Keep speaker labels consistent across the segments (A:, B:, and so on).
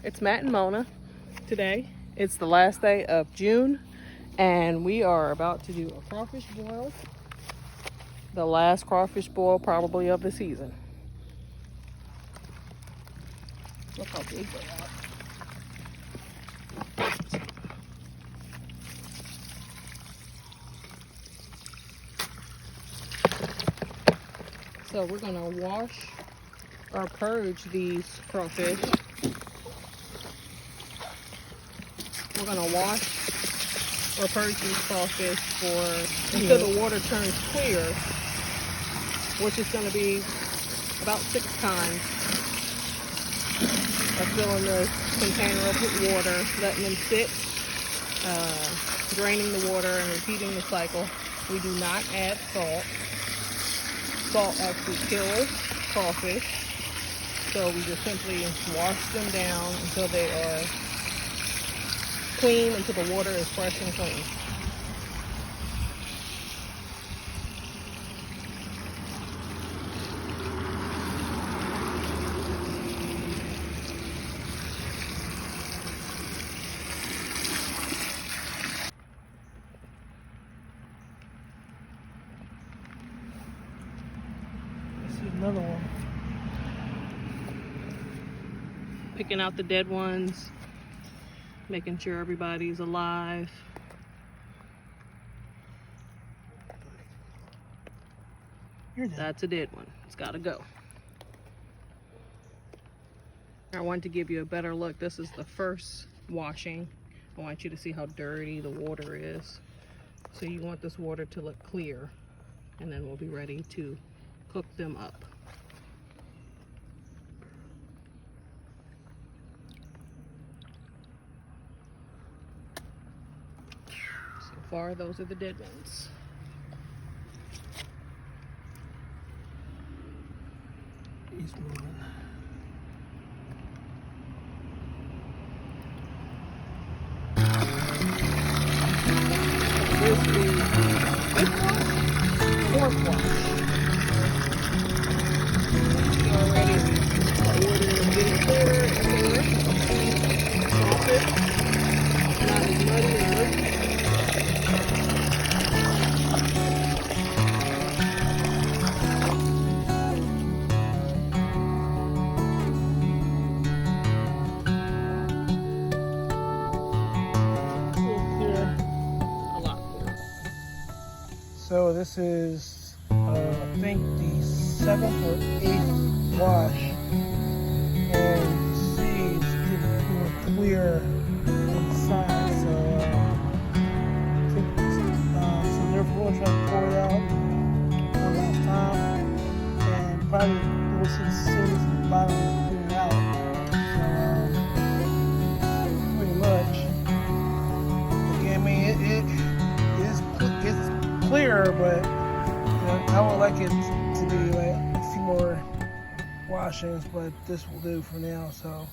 A: It's Matt and Mona today. It's the last day of June and we are about to do a crawfish boil. The last crawfish boil probably of the season. Look how big they are. So we're gonna wash or purge these crawfish. We're gonna wash or purge these crawfish until the water turns clear, which is gonna be about 6 times. I fill in the container up with water, letting them sit, draining the water and repeating the cycle. We do not add salt. Salt actually kills crawfish. So we just simply wash them down until they are clean, until the water is fresh and clean.
B: This is another one.
A: Picking out the dead ones, making sure everybody's alive. That's a dead one. It's got to go. I want to give you a better look. This is the first washing. I want you to see how dirty the water is. So you want this water to look clear, and then we'll be ready to cook them up. So far, those are the dead ones.
B: He's moving.
A: This is the fifth wash, fourth wash. Already, the water is getting clearer and clearer. Crawfish, not as muddy and murky.
B: So this is, I think, the 7th or 8th wash, and you see it's getting more clear inside. So, so therefore, we'll try to pour it out one last time, and probably we'll see as soon as the bottom is cleared out. So, pretty much. Again, I mean, it's clear, but I would like it to be like a few more washings, but this will do for now. So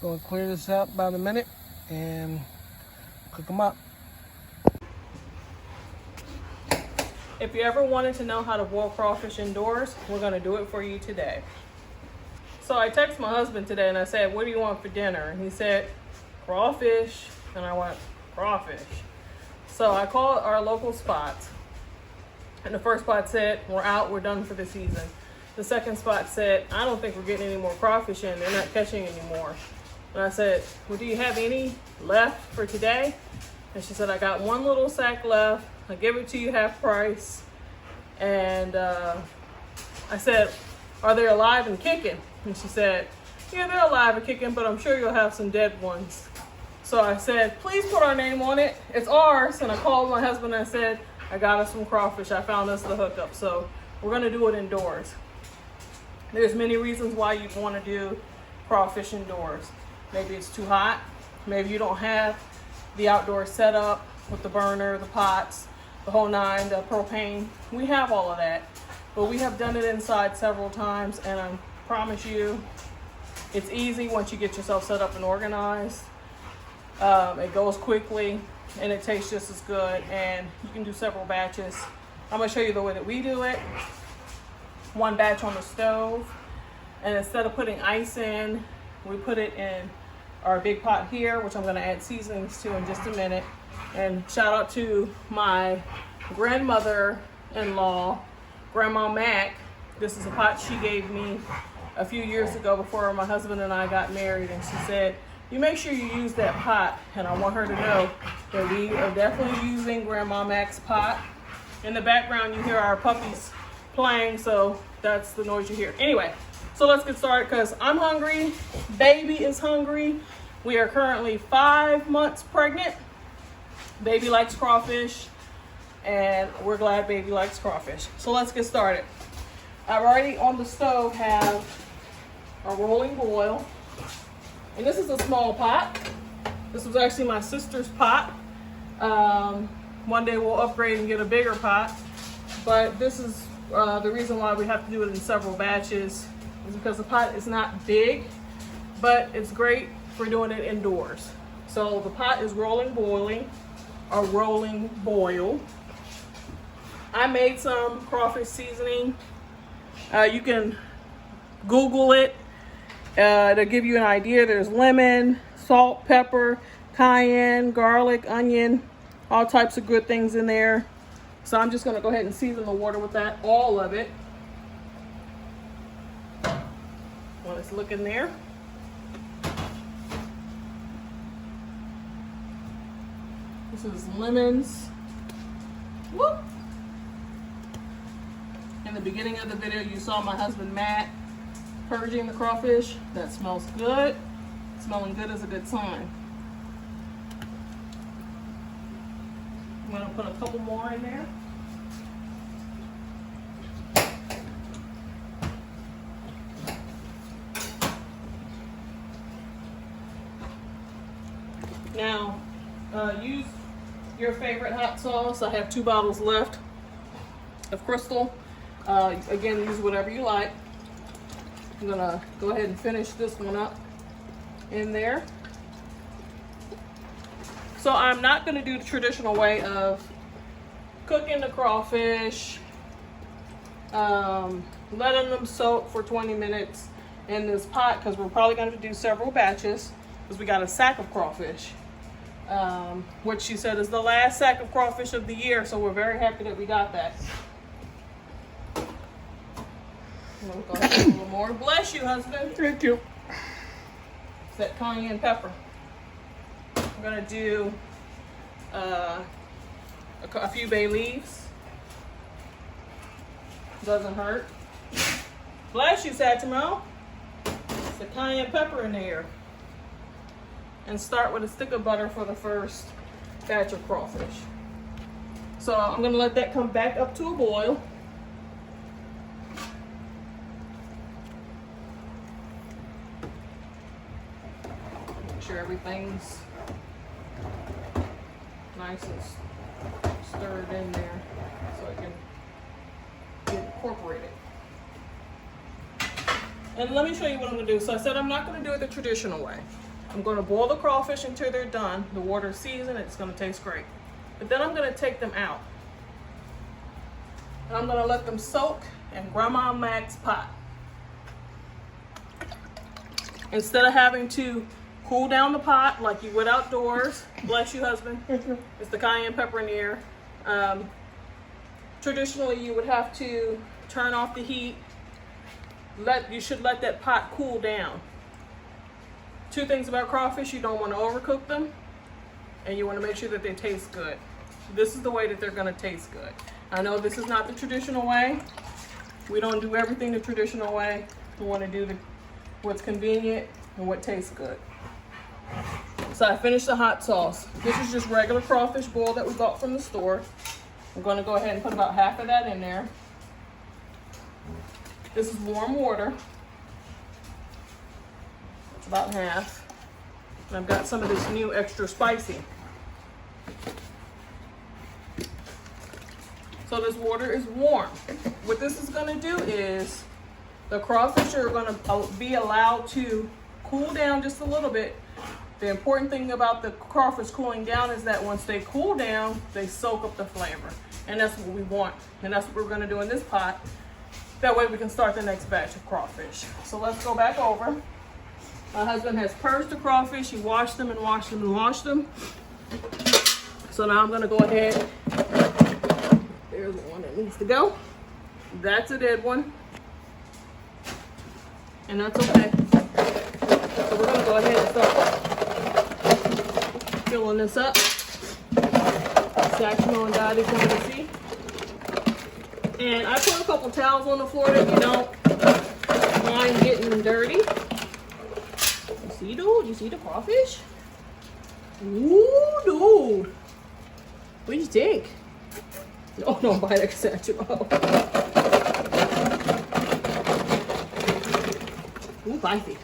B: gonna clear this out about a minute and cook them up.
A: If you ever wanted to know how to boil crawfish indoors, we're gonna do it for you today. So I texted my husband today and I said, what do you want for dinner? And he said, crawfish. And I went, crawfish. So I called our local spots, and the first spot said, we're out, we're done for the season. The second spot said, I don't think we're getting any more crawfish in, they're not catching anymore. And I said, well, do you have any left for today? And she said, I got one little sack left, I'll give it to you half price. And I said, are they alive and kicking? And she said, yeah, they're alive and kicking, but I'm sure you'll have some dead ones. So I said, please put our name on it. It's ours. And I called my husband and I said, I got us some crawfish. I found us the hookup. So we're going to do it indoors. There's many reasons why you'd want to do crawfish indoors. Maybe it's too hot. Maybe you don't have the outdoor setup with the burner, the pots, the whole nine, the propane. We have all of that. But we have done it inside several times. And I promise you, it's easy once you get yourself set up and organized. It goes quickly and it tastes just as good, and you can do several batches. I'm going to show you the way that we do it. One batch on the stove, And instead of putting ice in, we put it in our big pot here, which I'm gonna add seasonings to in just a minute. And shout out to my grandmother-in-law, Grandma Mac. This is a pot she gave me a few years ago before my husband and I got married. And she said, you make sure you use that pot. And I want her to know that we are definitely using Grandma Mac's pot. In the background, you hear our puppies playing, so that's the noise you hear. Anyway, so let's get started because I'm hungry. Baby is hungry. We are currently 5 months pregnant. Baby likes crawfish, and we're glad baby likes crawfish. So let's get started. I already on the stove have a rolling boil, and this is a small pot. This was actually my sister's pot. One day we'll upgrade and get a bigger pot, but this is the reason why we have to do it in several batches is because the pot is not big, but it's great for doing it indoors. So the pot is rolling boil. I made some crawfish seasoning. You can Google it to give you an idea. There's lemon, salt, pepper, cayenne, garlic, onion, all types of good things in there. So I'm just gonna go ahead and season the water with that, all of it. Well, let's look in there. This is lemons. Whoop. In the beginning of the video, you saw my husband Matt purging the crawfish. That smells good. Smelling good is a good sign. I'm gonna put a couple more in there. Now, use your favorite hot sauce. I have 2 bottles left of Crystal. Again, use whatever you like. I'm gonna go ahead and finish this one up in there. So I'm not gonna do the traditional way of cooking the crawfish, letting them soak for 20 minutes in this pot, because we're probably gonna do several batches because we got a sack of crawfish. Which she said is the last sack of crawfish of the year, so we're very happy that we got that. I'm gonna go ahead and a little more. Bless you, husband.
B: Thank you.
A: It's that cayenne pepper. I'm gonna do a few bay leaves. Doesn't hurt. Bless you, Satchmo. It's the cayenne pepper in there. And start with a stick of butter for the first batch of crawfish. So I'm gonna let that come back up to a boil. Make sure everything's nice and stirred in there so it can get incorporated. And let me show you what I'm gonna do. So I said I'm not gonna do it the traditional way. I'm gonna boil the crawfish until they're done. The water's seasoned, it's gonna taste great. But then I'm gonna take them out. And I'm gonna let them soak in Grandma Mac's pot. Instead of having to cool down the pot like you would outdoors, bless you, husband, it's the cayenne pepper in here. Traditionally, you would have to turn off the heat. You should let that pot cool down. 2 things about crawfish: you don't want to overcook them, and you want to make sure that they taste good. This is the way that they're going to taste good. I know this is not the traditional way. We don't do everything the traditional way. We want to do what's convenient and what tastes good. So I finished the hot sauce. This is just regular crawfish boil that we got from the store. I'm going to go ahead and put about half of that in there. This is warm water. It's about half. And I've got some of this new extra spicy. So this water is warm. What this is gonna do is the crawfish are gonna be allowed to cool down just a little bit. The important thing about the crawfish cooling down is that once they cool down, they soak up the flavor. And that's what we want. And that's what we're gonna do in this pot. That way we can start the next batch of crawfish. So let's go back over. My husband has purged the crawfish. He washed them and washed them and washed them. So now I'm gonna go ahead. There's the one that needs to go. That's a dead one. And that's okay. So we're gonna go ahead and start filling this up. Sactional and Dottie coming to see. And I put a couple towels on the floor that you don't mind getting dirty. You see, dude? You see the crawfish? Ooh, dude. What do you think? Oh, no, bite that satchel. Ooh, spicy.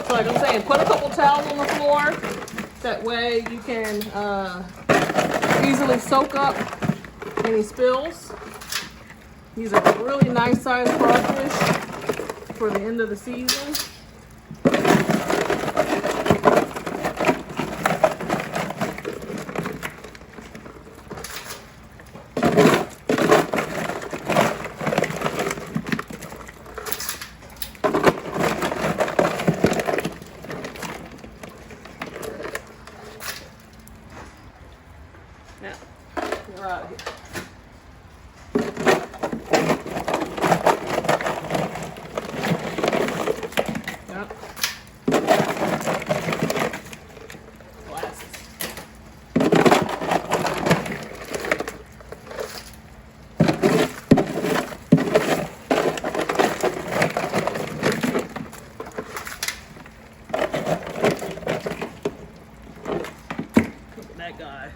A: So like I'm saying, put a couple towels on the floor. That way you can easily soak up any spills. These are really nice sized crawfish for the end of the season. Now, you're out of here. Yep. Glasses. Look at that guy.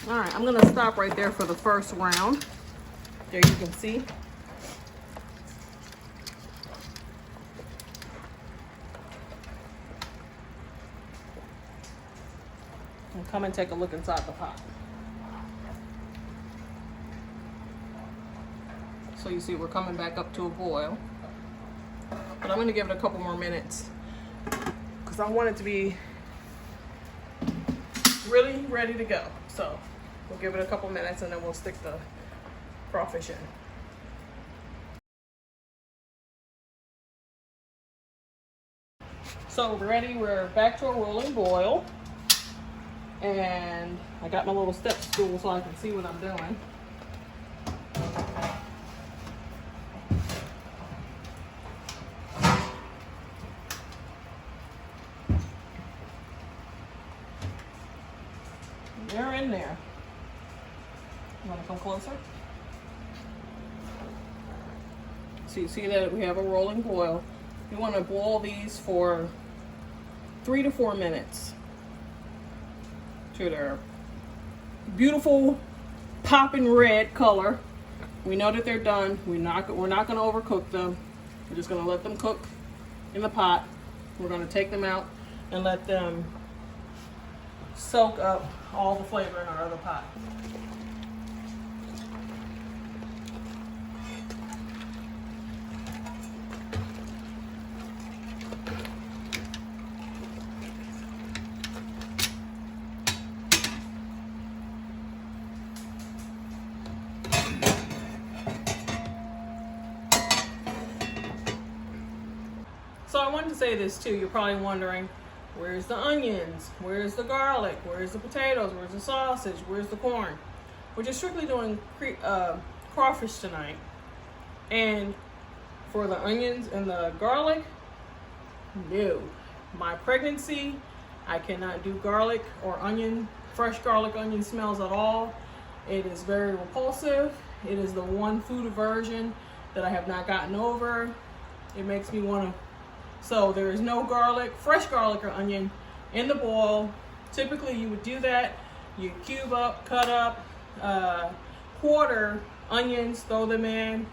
A: All right, I'm gonna stop right there for the first round. There you can see. And come and take a look inside the pot. So you see we're coming back up to a boil. But I'm gonna give it a couple more minutes because I want it to be really ready to go. So we'll give it a couple minutes and then we'll stick the crawfish in. So we're ready, we're back to a rolling boil. And I got my little step stool so I can see what I'm doing. They're in there. You want to come closer? So you see that we have a rolling boil. You want to boil these for 3 to 4 minutes. To their beautiful popping red color. We know that they're done. We're not going to overcook them. We're just going to let them cook in the pot. We're going to take them out and let them soak up all the flavor in our other pot. So I wanted to say this too. You're probably wondering, where's the onions? Where's the garlic? Where's the potatoes? Where's the sausage? Where's the corn? We're just strictly doing crawfish tonight. And for the onions and the garlic, no. My pregnancy, I cannot do garlic or onion, fresh garlic onion smells at all. It is very repulsive. It is the one food aversion that I have not gotten over. It makes me want to. So there is no garlic, fresh garlic or onion in the bowl. Typically you would do that. You cube up, cut up, quarter onions, throw them in,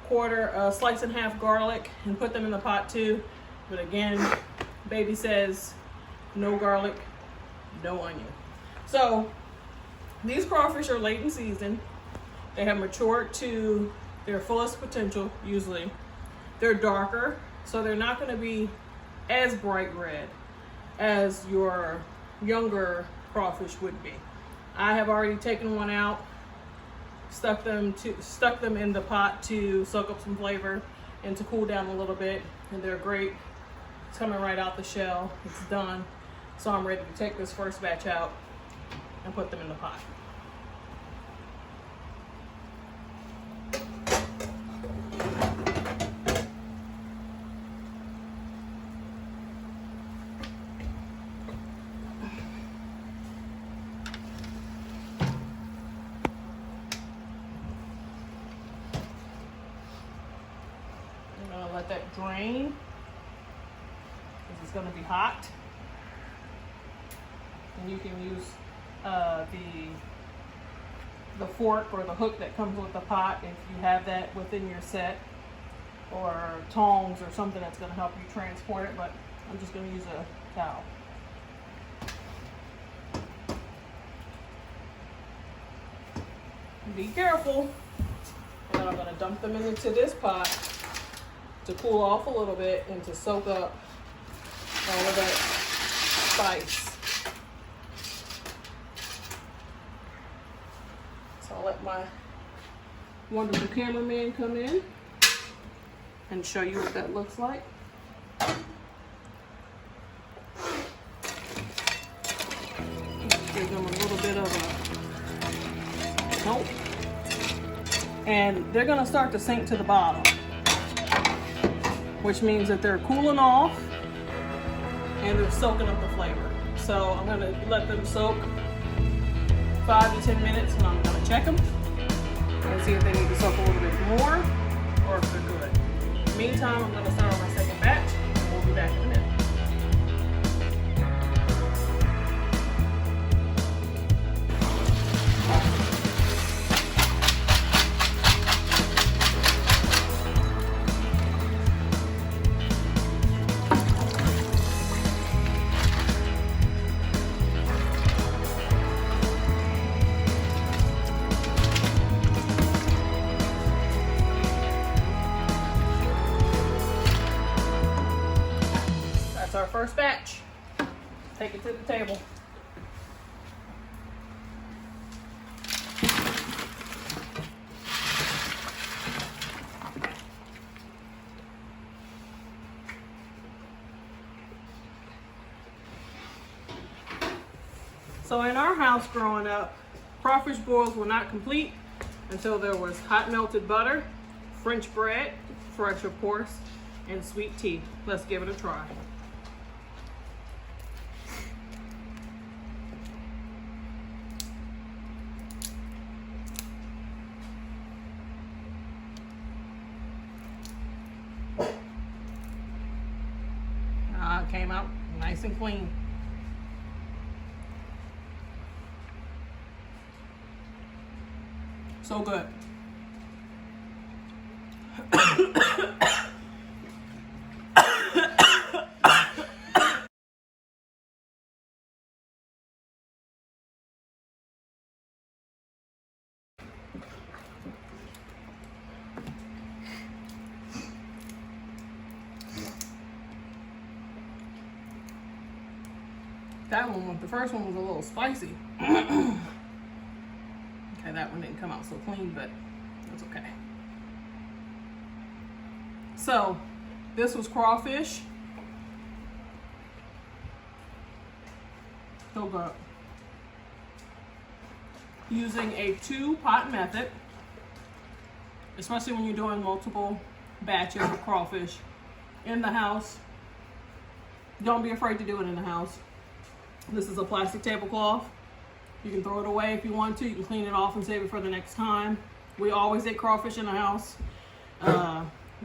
A: slice and half garlic and put them in the pot too. But again, baby says no garlic, no onion. So these crawfish are late in season. They have matured to their fullest potential usually. They're darker, so they're not going to be as bright red as your younger crawfish would be. I have already taken one out, stuck them in the pot to soak up some flavor and to cool down a little bit, and they're great. It's coming right out the shell. It's done. So I'm ready to take this first batch out and put them in the pot. Let that drain because it's going to be hot, and you can use the fork or the hook that comes with the pot if you have that within your set, or tongs or something that's going to help you transport it, but I'm just going to use a towel. Be careful. And then I'm going to dump them into this pot to cool off a little bit and to soak up all of that spice. So I'll let my wonderful cameraman come in and show you what that looks like. Give them a little bit of a help. And they're gonna start to sink to the bottom, which means that they're cooling off and they're soaking up the flavor. So I'm gonna let them soak 5 to 10 minutes, and I'm gonna check them and see if they need to soak a little bit more or if they're good. Meantime, I'm gonna start on my second batch, and we'll be back in a minute. Our first batch. Take it to the table. So in our house growing up, crawfish boils were not complete until there was hot melted butter, French bread, fresh of course, and sweet tea. Let's give it a try. It came out nice and clean. So good. That one, the first one was a little spicy. Okay, that one didn't come out so clean, but that's okay. So, this was crawfish. So good. Using a 2-pot method, especially when you're doing multiple batches of crawfish in the house. Don't be afraid to do it in the house. This is a plastic tablecloth. You can throw it away if you want to. You can clean it off and save it for the next time. We always eat crawfish in the house.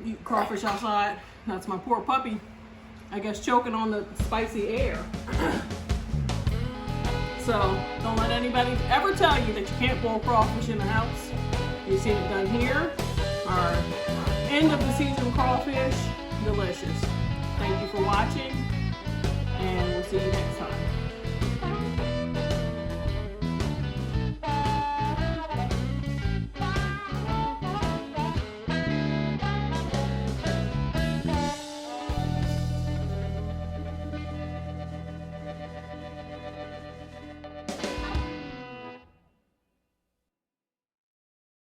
A: Eat crawfish outside. That's my poor puppy, I guess, choking on the spicy air. So don't let anybody ever tell you that you can't boil crawfish in the house. You've seen it done here. My our end of the season crawfish. Delicious. Thank you for watching, and we'll see you next time.